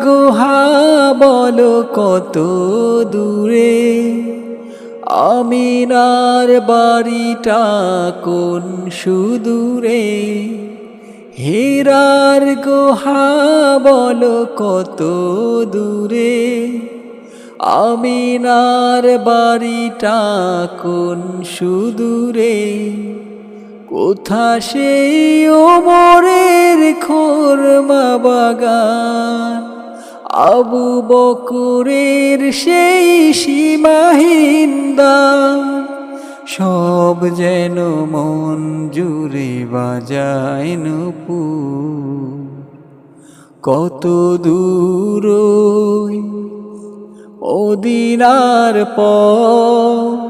গুহা বলো কত দূরে, আমিনার বাড়িটা কোন সুদূরে। হীরার গুহা বলো কত দূরে, আমিনার বাড়িটা কোন সুদূরে। কোথা সেই ওমরের খোরমা বাগান, আবু বকরের সেই সীমাহীন দান। সব যেন মন জুড়ে বাজায় নূপুর, কত দূর ওই মদিনার পথ,